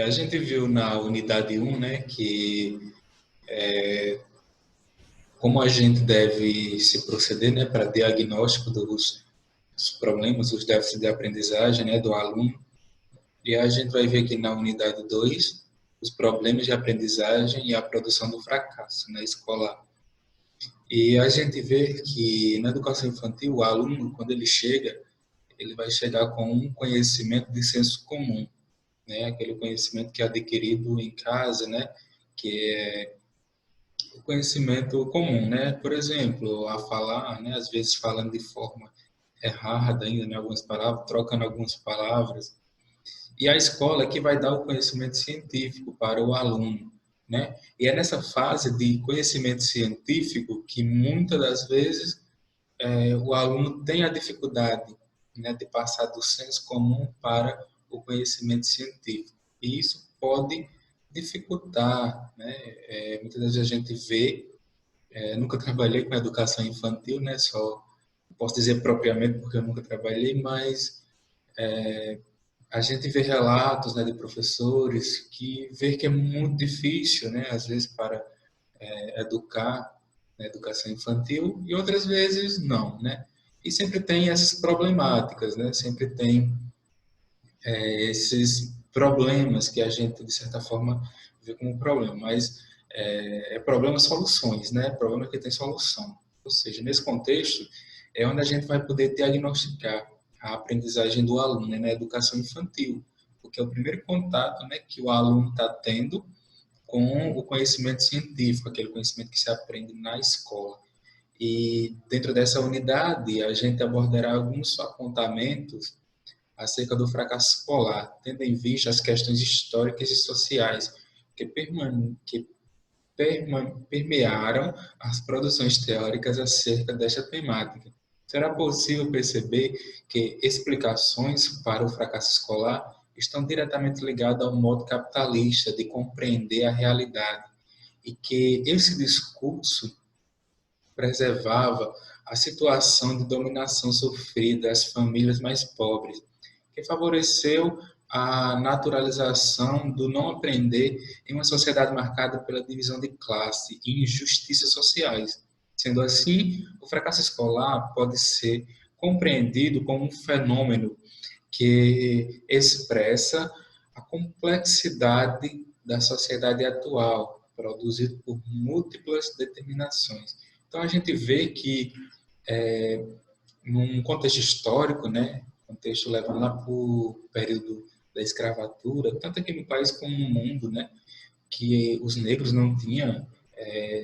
A gente viu na unidade um, né, que como a gente deve se proceder, né, para diagnóstico dos problemas, dos déficits de aprendizagem, né, do aluno. E a gente vai ver aqui na unidade 2 os problemas de aprendizagem e a produção do fracasso na escola. E a gente vê que na educação infantil, o aluno, quando ele chega, ele vai chegar com um conhecimento de senso comum, né? Aquele conhecimento que é adquirido em casa, né? Que é o conhecimento comum, né? Por exemplo, a falar, né? Às vezes falando de forma errada ainda, né? Algumas palavras, trocando algumas palavras. E a escola é que vai dar o conhecimento científico para o aluno, né? E é nessa fase de conhecimento científico que muitas das vezes o aluno tem a dificuldade, né, de passar do senso comum para o conhecimento científico. E isso pode dificultar, né? Muitas vezes a gente vê, nunca trabalhei com educação infantil, né? Só posso dizer propriamente porque eu nunca trabalhei, mas a gente vê relatos, né, de professores que vê que é muito difícil, né, às vezes para educar na educação infantil e outras vezes não, né? E sempre tem essas problemáticas, né? Sempre tem esses problemas que a gente de certa forma vê como problema, mas problema soluções, né? Problema que tem solução. Ou seja, nesse contexto é onde a gente vai poder diagnosticar a aprendizagem do aluno, né, na educação infantil, porque é o primeiro contato, né, que o aluno está tendo com o conhecimento científico, aquele conhecimento que se aprende na escola. E dentro dessa unidade, a gente abordará alguns apontamentos acerca do fracasso escolar, tendo em vista as questões históricas e sociais que permearam as produções teóricas acerca desta temática. Será possível perceber que explicações para o fracasso escolar estão diretamente ligadas ao modo capitalista de compreender a realidade e que esse discurso preservava a situação de dominação sofrida às famílias mais pobres, que favoreceu a naturalização do não aprender em uma sociedade marcada pela divisão de classe e injustiças sociais. Sendo assim, o fracasso escolar pode ser compreendido como um fenômeno que expressa a complexidade da sociedade atual, produzido por múltiplas determinações. Então a gente vê que num contexto histórico, né, contexto levando lá para o período da escravatura, tanto aqui no país como no mundo, né, que os negros não tinham,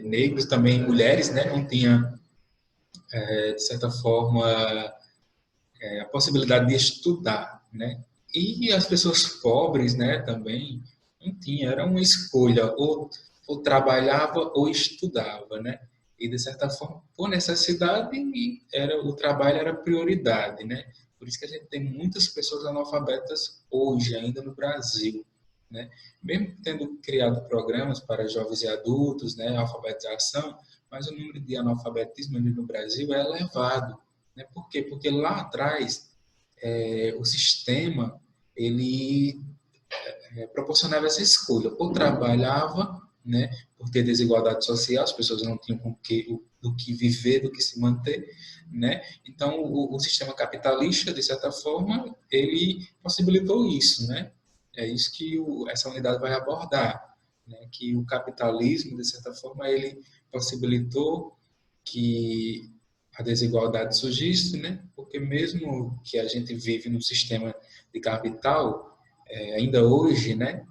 negros também, mulheres, né, não tinham, de certa forma, a possibilidade de estudar, né, e as pessoas pobres, né, também não tinham, era uma escolha, ou trabalhava ou estudava, né, e de certa forma, por necessidade, o trabalho era prioridade, né? Por isso que a gente tem muitas pessoas analfabetas hoje ainda no Brasil, né? Mesmo tendo criado programas para jovens e adultos, né, alfabetização, mas o número de analfabetismo no Brasil é elevado, né? Por quê? Porque lá atrás o sistema ele proporcionava essa escolha. Ou trabalhava, né, por ter desigualdade social, as pessoas não tinham do que viver, do que se manter, né? Então, o sistema capitalista, de certa forma, ele possibilitou isso, né? É isso que essa unidade vai abordar, né? Que o capitalismo, de certa forma, ele possibilitou que a desigualdade surgisse, né? Porque mesmo que a gente vive num sistema de capital, ainda hoje, né,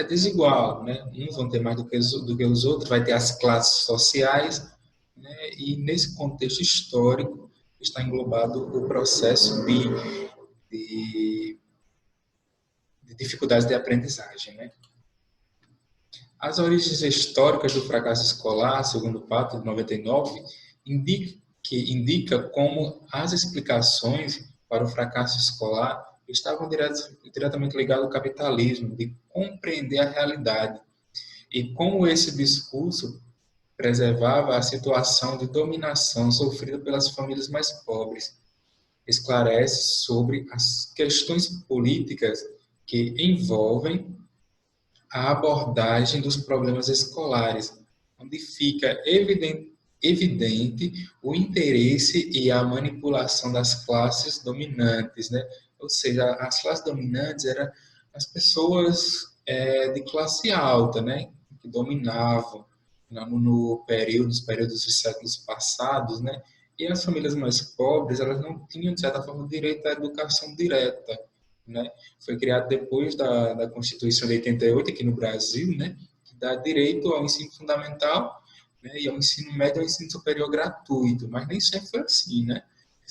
é desigual, né? Uns vão ter mais do que os outros, vai ter as classes sociais, né? E nesse contexto histórico está englobado o processo de, de dificuldades de aprendizagem, né? As origens históricas do fracasso escolar, segundo o Pato, de 99, indica como as explicações para o fracasso escolar estavam diretamente ligadas ao capitalismo, de compreender a realidade, e como esse discurso preservava a situação de dominação sofrida pelas famílias mais pobres. Esclarece sobre as questões políticas que envolvem a abordagem dos problemas escolares, onde fica evidente o interesse e a manipulação das classes dominantes, né? Ou seja, as classes dominantes eram as pessoas de classe alta, né? Que dominavam no período, nos períodos dos séculos passados, né? E as famílias mais pobres, elas não tinham, de certa forma, direito à educação direta, né? Foi criado depois da Constituição de 88, aqui no Brasil, né? Que dá direito ao ensino fundamental, né? E ao ensino médio e ao ensino superior gratuito, mas nem sempre foi assim, né?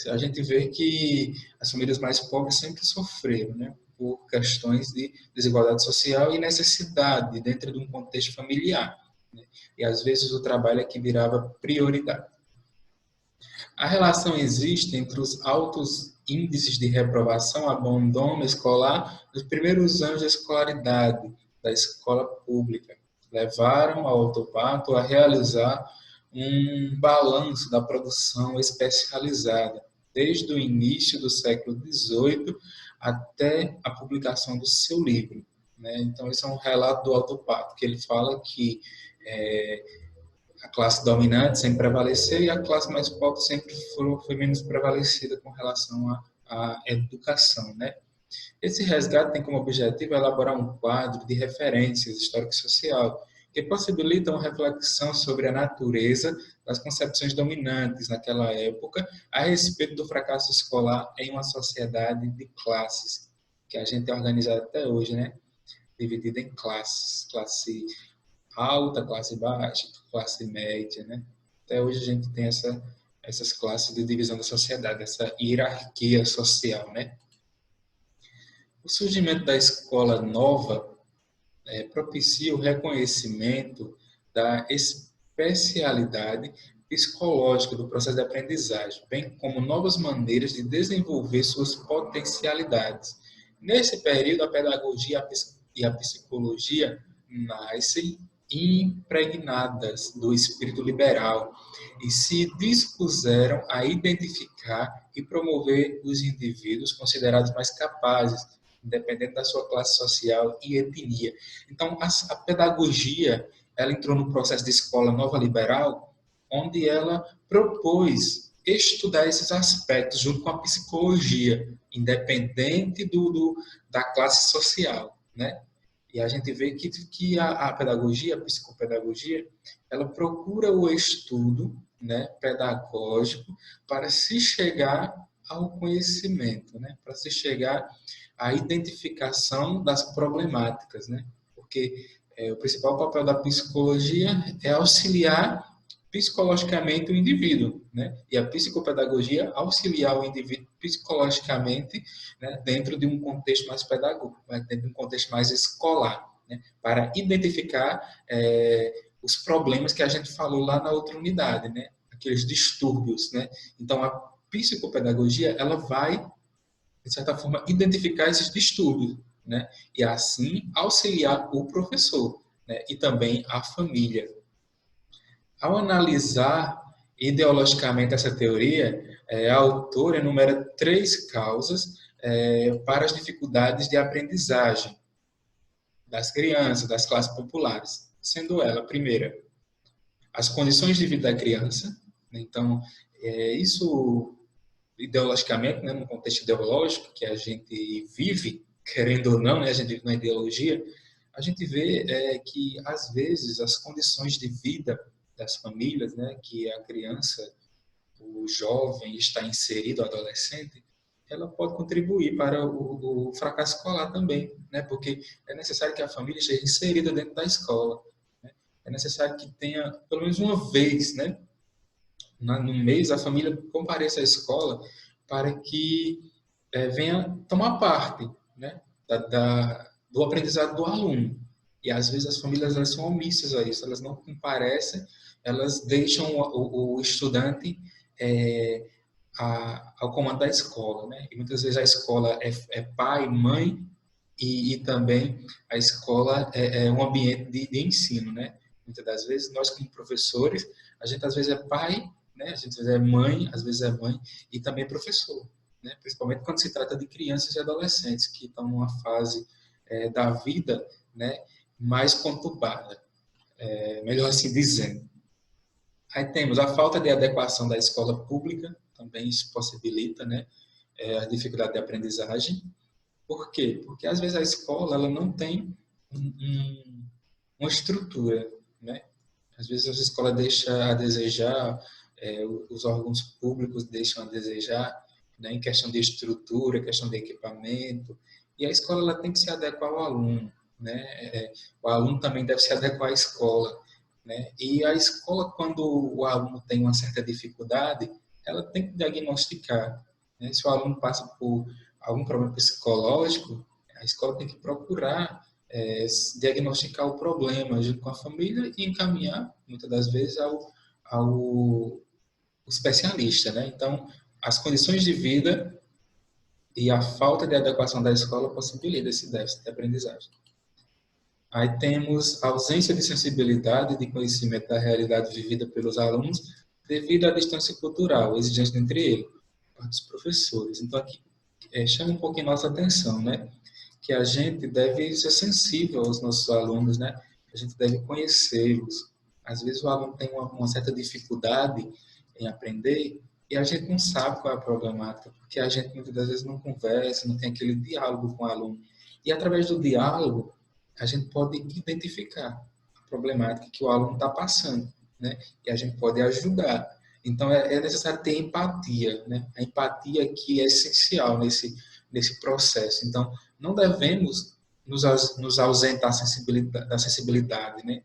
A gente vê que as famílias mais pobres sempre sofreram, né? Por questões de desigualdade social e necessidade dentro de um contexto familiar, né? E às vezes o trabalho é que virava prioridade. A relação existe entre os altos índices de reprovação, abandono escolar nos primeiros anos da escolaridade da escola pública. Levaram ao Autopato a realizar um balanço da produção especializada, desde o início do século XVIII até a publicação do seu livro, né? Então, esse é um relato do Autopato, que ele fala que a classe dominante sempre prevaleceu e a classe mais pobre sempre foi menos prevalecida com relação à educação, né? Esse resgate tem como objetivo elaborar um quadro de referências histórico-social que possibilita uma reflexão sobre a natureza das concepções dominantes naquela época a respeito do fracasso escolar em uma sociedade de classes, que a gente é organizado até hoje, né? Dividida em classes, classe alta, classe baixa, classe média, né? Até hoje a gente tem essas classes de divisão da sociedade, essa hierarquia social, né? O surgimento da escola nova propicia o reconhecimento da especialidade psicológica do processo de aprendizagem, bem como novas maneiras de desenvolver suas potencialidades. Nesse período, a pedagogia e a psicologia nascem impregnadas do espírito liberal e se dispuseram a identificar e promover os indivíduos considerados mais capazes, independente da sua classe social e etnia. Então, a pedagogia, ela entrou no processo de escola nova liberal, onde ela propôs estudar esses aspectos junto com a psicologia, independente da classe social, né? E a gente vê que a pedagogia, a psicopedagogia, ela procura o estudo, né, pedagógico para se chegar ao conhecimento, né, para se chegar à identificação das problemáticas, né? Porque o principal papel da psicologia é auxiliar psicologicamente o indivíduo, né? E a psicopedagogia auxiliar o indivíduo psicologicamente, né, dentro de um contexto mais pedagógico, dentro de um contexto mais escolar, né, para identificar os problemas que a gente falou lá na outra unidade, né, aqueles distúrbios, né? Então a psicopedagogia ela vai de certa forma identificar esses distúrbios, né, e assim auxiliar o professor, né, e também a família. Ao analisar ideologicamente essa teoria, a autora enumera 3 causas para as dificuldades de aprendizagem das crianças, das classes populares, sendo ela, a primeira, as condições de vida da criança. Então, isso ideologicamente, né, no contexto ideológico que a gente vive, querendo ou não, né, a gente vive na ideologia, a gente vê que, às vezes, as condições de vida das famílias, né, que a criança, o jovem está inserido, o adolescente, ela pode contribuir para o fracasso escolar também, né, porque é necessário que a família esteja inserida dentro da escola, né? É necessário que tenha, pelo menos uma vez, né, no mês, a família compareça à escola para que venha tomar parte, né, do aprendizado do aluno. E às vezes as famílias elas são omissas a isso, elas não comparecem, elas deixam o estudante ao comando da escola, né? E muitas vezes a escola é pai, mãe e também a escola é um ambiente de ensino, né? Muitas das vezes nós como professores, a gente às vezes é pai, né? A gente às vezes é mãe, às vezes é mãe e também é professor, né? Principalmente quando se trata de crianças e adolescentes que estão numa fase da vida, né, mais conturbada, melhor assim dizendo. Aí temos a falta de adequação da escola pública, também isso possibilita, né, a dificuldade de aprendizagem. Por quê? Porque às vezes a escola ela não tem uma estrutura, né? Às vezes a escola deixa a desejar, os órgãos públicos deixam a desejar, né, em questão de estrutura, questão de equipamento, e a escola ela tem que se adequar ao aluno, né? O aluno também deve se adequar à escola, né? E a escola, quando o aluno tem uma certa dificuldade, ela tem que diagnosticar, né? Se o aluno passa por algum problema psicológico, a escola tem que procurar diagnosticar o problema junto com a família e encaminhar, muitas das vezes, ao especialista, né? Então, as condições de vida e a falta de adequação da escola possibilita esse déficit de aprendizagem. Aí temos a ausência de sensibilidade e de conhecimento da realidade vivida pelos alunos devido à distância cultural exigente entre eles, dos professores. Então, aqui chama um pouquinho nossa atenção, né? Que a gente deve ser sensível aos nossos alunos, né? A gente deve conhecê-los. Às vezes o aluno tem uma certa dificuldade em aprender e a gente não sabe qual é a problemática, porque a gente muitas das vezes não conversa, não tem aquele diálogo com o aluno. E através do diálogo, a gente pode identificar a problemática que o aluno está passando, né? E a gente pode ajudar. Então, é necessário ter empatia, né? A empatia aqui é essencial nesse processo. Então, não devemos nos ausentar da sensibilidade, né?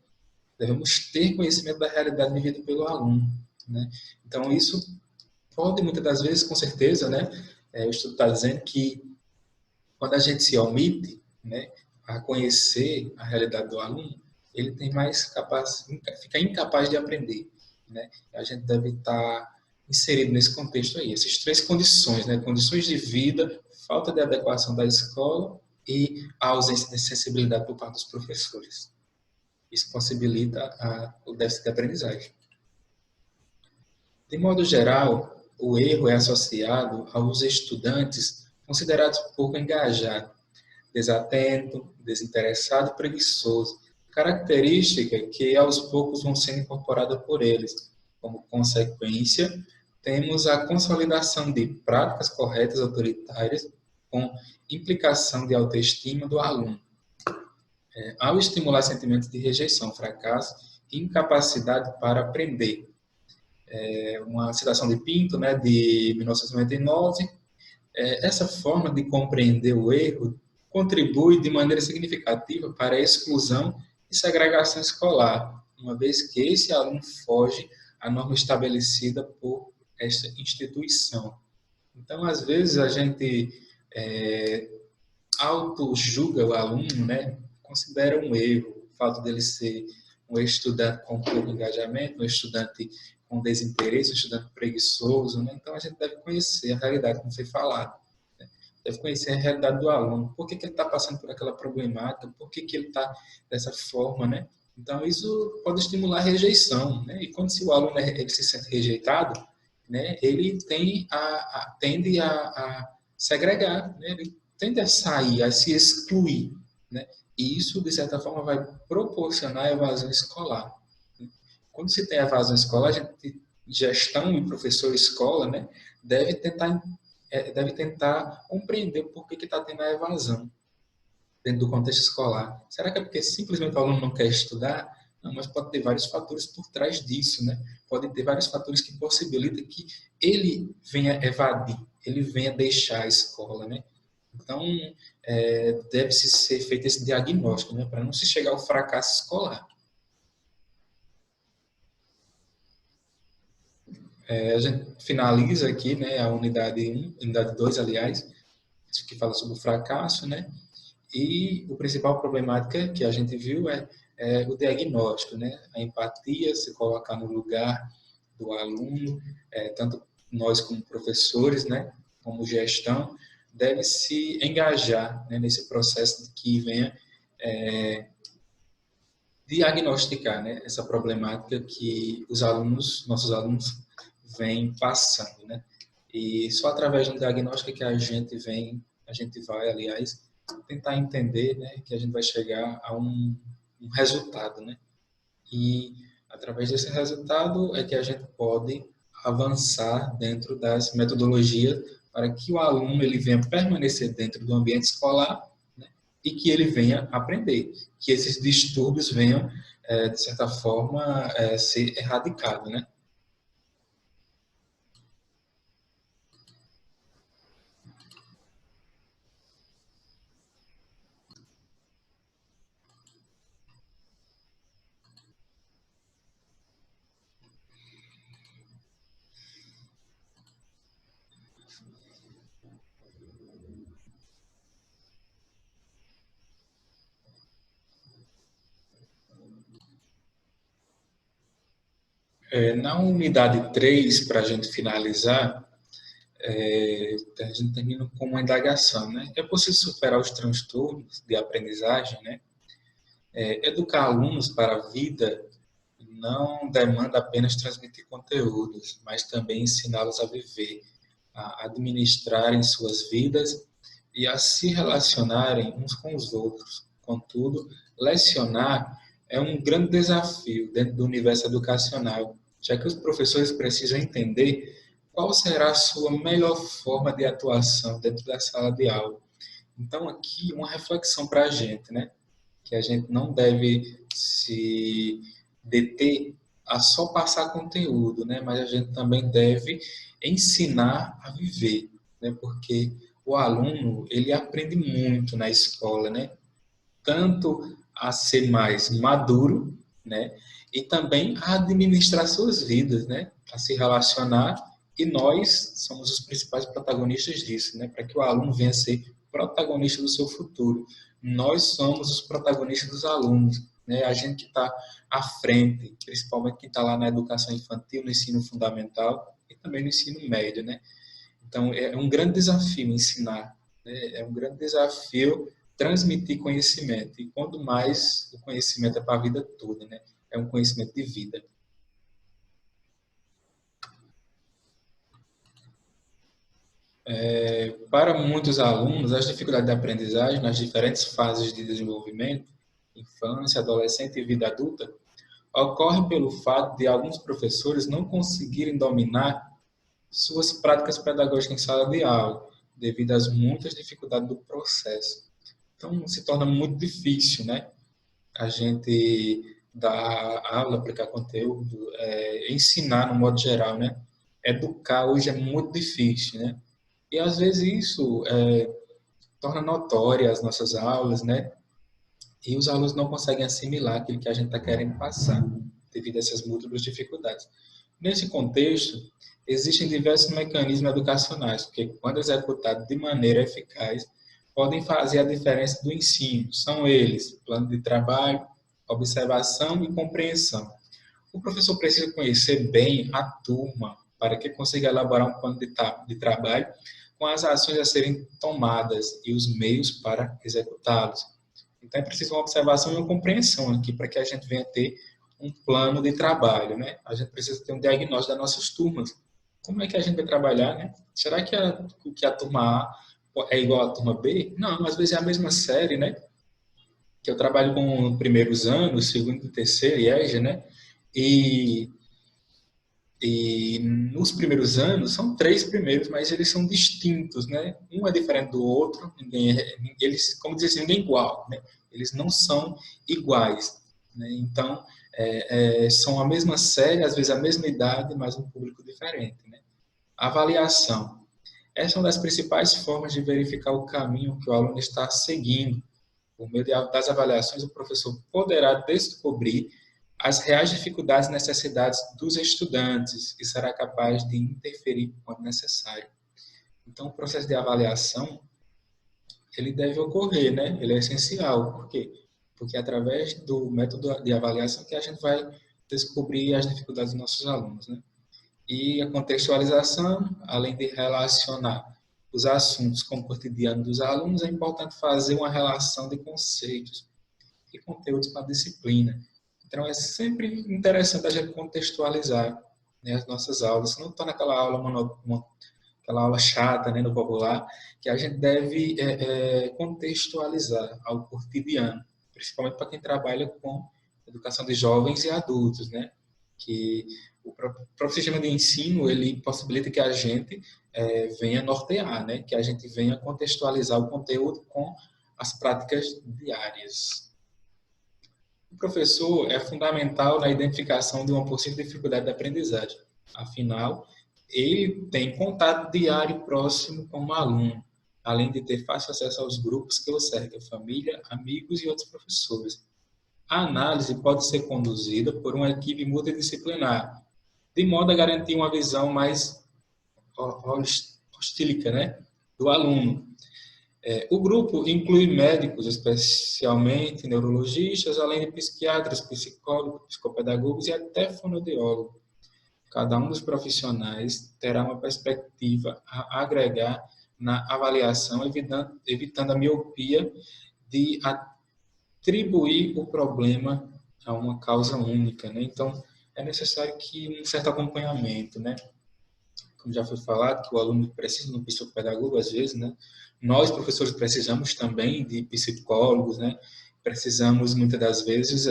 Devemos ter conhecimento da realidade vivida pelo aluno, né? Então, isso pode, muitas das vezes, com certeza, né? O estudo está dizendo que quando a gente se omite, né, a conhecer a realidade do aluno, ele tem mais fica incapaz de aprender, né? A gente deve estar inserido nesse contexto aí, essas três condições, né? Condições de vida, falta de adequação da escola e a ausência de sensibilidade por parte dos professores. Isso possibilita o déficit de aprendizagem. De modo geral, o erro é associado aos estudantes considerados pouco engajados, desatento, desinteressado e preguiçoso, característica que aos poucos vão sendo incorporadas por eles. Como consequência, temos a consolidação de práticas corretas autoritárias com implicação de autoestima do aluno. Ao estimular sentimentos de rejeição, fracasso e incapacidade para aprender. Uma citação de Pinto, né, de 1999, essa forma de compreender o erro contribui de maneira significativa para a exclusão e segregação escolar, uma vez que esse aluno foge à norma estabelecida por esta instituição. Então, às vezes, a gente auto-julga o aluno, né? Considera um erro o fato dele ser um estudante com pouco engajamento, um estudante com desinteresse, um estudante preguiçoso, né? Então, a gente deve conhecer a realidade, como foi falado. Né? Deve conhecer a realidade do aluno. Por que ele está passando por aquela problemática? Por que ele está dessa forma, né? Então, isso pode estimular a rejeição, né? E quando o aluno ele se sente rejeitado, né? Ele tende a segregar, né? Ele tende a sair, a se excluir, né? E isso, de certa forma, vai proporcionar a evasão escolar. Quando se tem evasão escolar, a gente, gestão e professor escola, né, deve tentar compreender por que está tendo a evasão dentro do contexto escolar. Será que é porque simplesmente o aluno não quer estudar? Não, mas pode ter vários fatores por trás disso, né? Pode ter vários fatores que possibilitam que ele venha evadir, ele venha deixar a escola, né? Então, deve-se ser feito esse diagnóstico, né, para não se chegar ao fracasso escolar. A gente finaliza aqui, né, a unidade 1, unidade 2, aliás, que fala sobre o fracasso, né, e a principal problemática que a gente viu é o diagnóstico, né, a empatia, se colocar no lugar do aluno, tanto nós como professores, né, como gestão, deve se engajar, né, nesse processo de que venha diagnosticar, né, essa problemática que nossos alunos, vêm passando, né? E só através do diagnóstico que a gente vai, aliás, tentar entender, né, que a gente vai chegar a um resultado, né? E através desse resultado é que a gente pode avançar dentro das metodologias para que o aluno ele venha permanecer dentro do ambiente escolar, né, e que ele venha aprender, que esses distúrbios venham, de certa forma, ser erradicados, né? Na unidade 3, para a gente finalizar, a gente termina com uma indagação, né? É possível superar os transtornos de aprendizagem, né? Educar alunos para a vida não demanda apenas transmitir conteúdos, mas também ensiná-los a viver, a administrarem suas vidas e a se relacionarem uns com os outros. Contudo, lecionar é um grande desafio dentro do universo educacional, já que os professores precisam entender qual será a sua melhor forma de atuação dentro da sala de aula. Então, aqui, uma reflexão para a gente, né? Que a gente não deve se deter a só passar conteúdo, né? Mas a gente também deve ensinar a viver, né? Porque o aluno, ele aprende muito na escola, né? Tanto a ser mais maduro, né? E também a administrar suas vidas, né? A se relacionar, e nós somos os principais protagonistas disso, né? Para que o aluno venha a ser protagonista do seu futuro. Nós somos os protagonistas dos alunos, né? A gente que está à frente, principalmente que está lá na educação infantil, no ensino fundamental e também no ensino médio, né? Então, é um grande desafio ensinar, né? É um grande desafio transmitir conhecimento. E quanto mais o conhecimento é para a vida toda, né? É um conhecimento de vida. Para muitos alunos, as dificuldades de aprendizagem nas diferentes fases de desenvolvimento, infância, adolescente e vida adulta, ocorrem pelo fato de alguns professores não conseguirem dominar suas práticas pedagógicas em sala de aula, devido às muitas dificuldades do processo. Então, se torna muito difícil, né? A gente dar aula, aplicar conteúdo, ensinar no modo geral, né? Educar hoje é muito difícil, né? E às vezes isso torna notória as nossas aulas, né? E os alunos não conseguem assimilar aquilo que a gente está querendo passar, devido a essas múltiplas dificuldades. Nesse contexto, existem diversos mecanismos educacionais que, quando executados de maneira eficaz, podem fazer a diferença do ensino. São eles: plano de trabalho, observação e compreensão. O professor precisa conhecer bem a turma para que consiga elaborar um plano de trabalho com as ações a serem tomadas e os meios para executá-los. Então, é preciso uma observação e uma compreensão aqui para que a gente venha ter um plano de trabalho, né? A gente precisa ter um diagnóstico das nossas turmas. Como é que a gente vai trabalhar, né? Será que a turma A é igual à turma B? Não, às vezes é a mesma série, né? Que eu trabalho com primeiros anos, segundo e terceiro, IEJA, né? E, e nos primeiros anos, são três primeiros, mas eles são distintos, né? Um é diferente do outro, eles, como dizer assim, ninguém é igual, né? Eles não são iguais, né? Então, são a mesma série, às vezes a mesma idade, mas um público diferente, né? Avaliação. Essa é uma das principais formas de verificar o caminho que o aluno está seguindo. Por meio das avaliações, o professor poderá descobrir as reais dificuldades e necessidades dos estudantes e será capaz de interferir quando necessário. Então, o processo de avaliação, ele deve ocorrer, né? Ele é essencial. Por quê? Porque é através do método de avaliação que a gente vai descobrir as dificuldades dos nossos alunos, né? E a contextualização, além de relacionar os assuntos com o cotidiano dos alunos, é importante fazer uma relação de conceitos e conteúdos com a disciplina. Então, é sempre interessante a gente contextualizar, né, as nossas aulas. Não está naquela aula aquela aula chata, né, no popular, que a gente deve contextualizar ao cotidiano, principalmente para quem trabalha com educação de jovens e adultos, né? Que o próprio sistema de ensino ele possibilita que a gente venha nortear, né? Que a gente venha contextualizar o conteúdo com as práticas diárias. O professor é fundamental na identificação de uma possível dificuldade de aprendizagem. Afinal, ele tem contato diário e próximo com o aluno, além de ter fácil acesso aos grupos que o cercam, família, amigos e outros professores. A análise pode ser conduzida por uma equipe multidisciplinar, de modo a garantir uma visão mais holística, né, do aluno. O grupo inclui médicos, especialmente neurologistas, além de psiquiatras, psicólogos, psicopedagogos e até fonoaudiólogos. Cada um dos profissionais terá uma perspectiva a agregar na avaliação, evitando a miopia de atribuir o problema a uma causa única, né? Então, é necessário que um certo acompanhamento, né? Como já foi falado, que o aluno precisa de um psicopedagogo, às vezes, né? Nós, professores, precisamos também de psicólogos, né? Precisamos, muitas das vezes,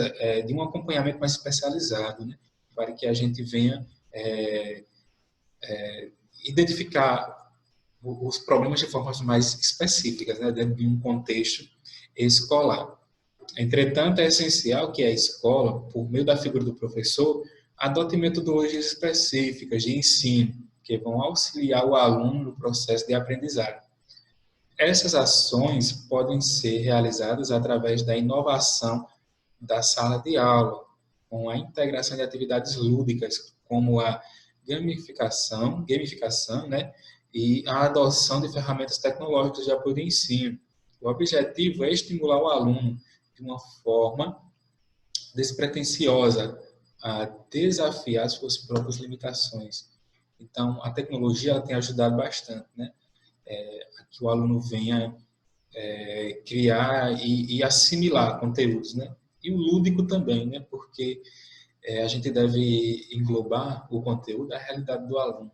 de um acompanhamento mais especializado, né? Para que a gente venha identificar os problemas de formas mais específicas, né? Dentro de um contexto escolar. Entretanto, é essencial que a escola, por meio da figura do professor, adote metodologias específicas de ensino que vão auxiliar o aluno no processo de aprendizagem. Essas ações podem ser realizadas através da inovação da sala de aula, com a integração de atividades lúdicas, como a gamificação, né, e a adoção de ferramentas tecnológicas de apoio de ensino. O objetivo é estimular o aluno de uma forma despretensiosa a desafiar suas próprias limitações. Então, a tecnologia ela tem ajudado bastante, né? A que o aluno venha criar e assimilar conteúdos, né? E o lúdico também, né? Porque a gente deve englobar o conteúdo à realidade do aluno,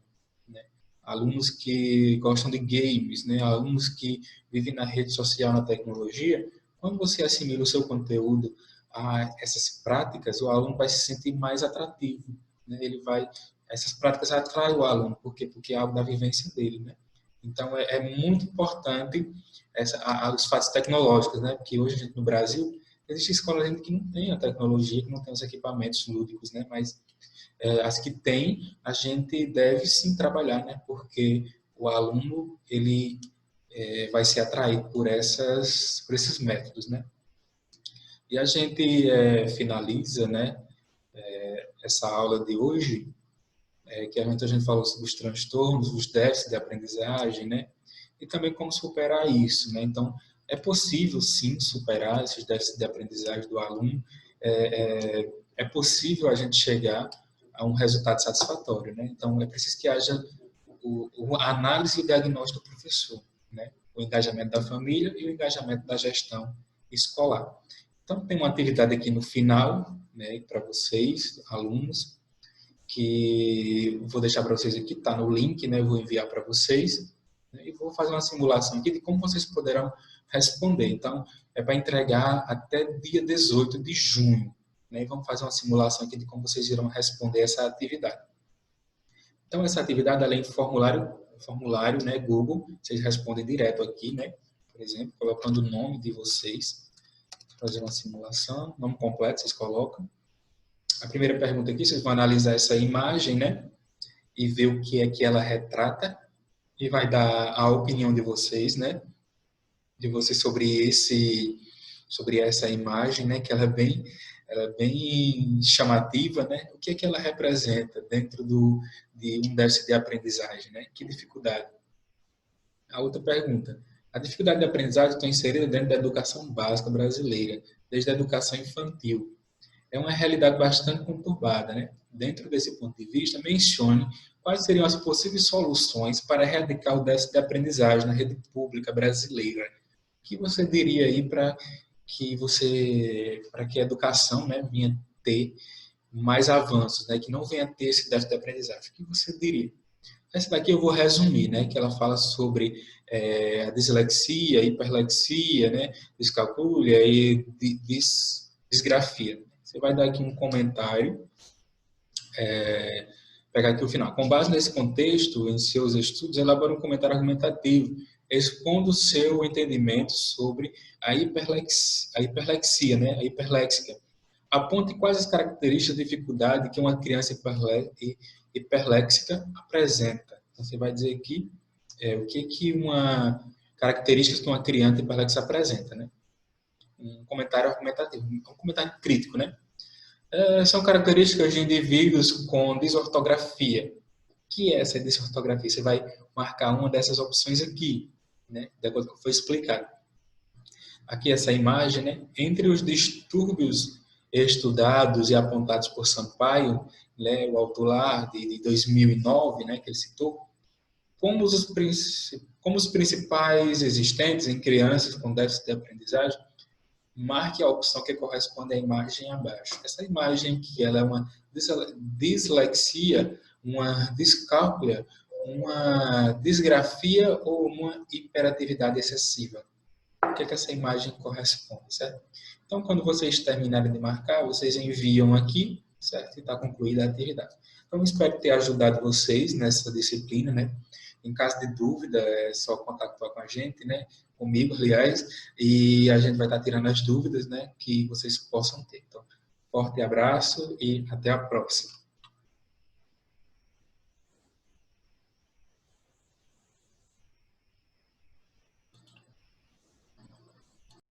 né? Alunos que gostam de games, né? Alunos que vivem na rede social, na tecnologia, quando você assimila o seu conteúdo a essas práticas, o aluno vai se sentir mais atrativo, né? Essas práticas atraem o aluno, por quê? Porque é algo da vivência dele, né? Então, é muito importante os fatos tecnológicos, né? Porque hoje, no Brasil, existe escola que não tem a tecnologia, que não tem os equipamentos lúdicos, né? Mas as que tem, a gente deve sim trabalhar, né? Porque o aluno, ele vai ser atraído por esses métodos, né? E a gente finaliza, né? Essa aula de hoje, que a gente falou sobre os transtornos, os déficits de aprendizagem, né? E também como superar isso, né? Então, é possível, sim, superar esses déficits de aprendizagem do aluno. É possível a gente chegar a um resultado satisfatório, né? Então, é preciso que haja a análise e o diagnóstico do professor, né? O engajamento da família e o engajamento da gestão escolar. Então, tem uma atividade aqui no final, né, para vocês, alunos, que vou deixar para vocês aqui, está no link, né? Eu vou enviar para vocês, né, e vou fazer uma simulação aqui de como vocês poderão responder. Então, é para entregar até dia 18 de junho, né? E vamos fazer uma simulação aqui de como vocês irão responder essa atividade. Então, essa atividade, além do formulário, né, Google, vocês respondem direto aqui, né? Por exemplo, colocando o nome de vocês, fazer uma simulação, nome completo, vocês colocam. A primeira pergunta aqui, vocês vão analisar essa imagem, né? E ver o que é que ela retrata. E vai dar a opinião de vocês, né? De vocês sobre essa imagem, né? Que ela é bem chamativa, né? O que é que ela representa dentro de um déficit de aprendizagem, né? Que dificuldade? A outra pergunta. A dificuldade de aprendizagem está inserida dentro da educação básica brasileira, desde a educação infantil. É uma realidade bastante conturbada, né? Dentro desse ponto de vista, mencione quais seriam as possíveis soluções para erradicar o déficit de aprendizagem na rede pública brasileira. O que você diria aí para que a educação, né, venha ter mais avanços, né, que não venha ter esse déficit de aprendizagem? O que você diria? Essa daqui eu vou resumir, né? Que ela fala sobre a dislexia, hiperlexia, né? Descalculia e disgrafia. Você vai dar aqui um comentário, pegar aqui o final. Com base nesse contexto, em seus estudos, elabora um comentário argumentativo, expondo o seu entendimento sobre a hiperlexia, né? A hiperléxica. Aponte quais as características de dificuldade que uma criança hiperléxica apresenta. Então, você vai dizer aqui o que uma característica que uma criança hiperléxica apresenta, né? Um comentário argumentativo, um comentário crítico, né? São características de indivíduos com desortografia. O que é essa desortografia? Você vai marcar uma dessas opções aqui, né? De acordo com o que foi explicado. Aqui essa imagem, né? Entre os distúrbios estudados e apontados por Sampaio, né, o autor lá de 2009, né, que ele citou, como os principais existentes em crianças com déficit de aprendizagem, marque a opção que corresponde à imagem abaixo. Essa imagem que ela é uma dislexia, uma descalculia, uma disgrafia ou uma hiperatividade excessiva. O que essa imagem corresponde, certo? Então, quando vocês terminarem de marcar, vocês enviam aqui, certo? E está concluída a atividade. Então, espero ter ajudado vocês nessa disciplina, né? Em caso de dúvida, é só contactar com a gente, né? Comigo, aliás, e a gente vai estar tirando as dúvidas, né? Que vocês possam ter. Então, forte abraço e até a próxima.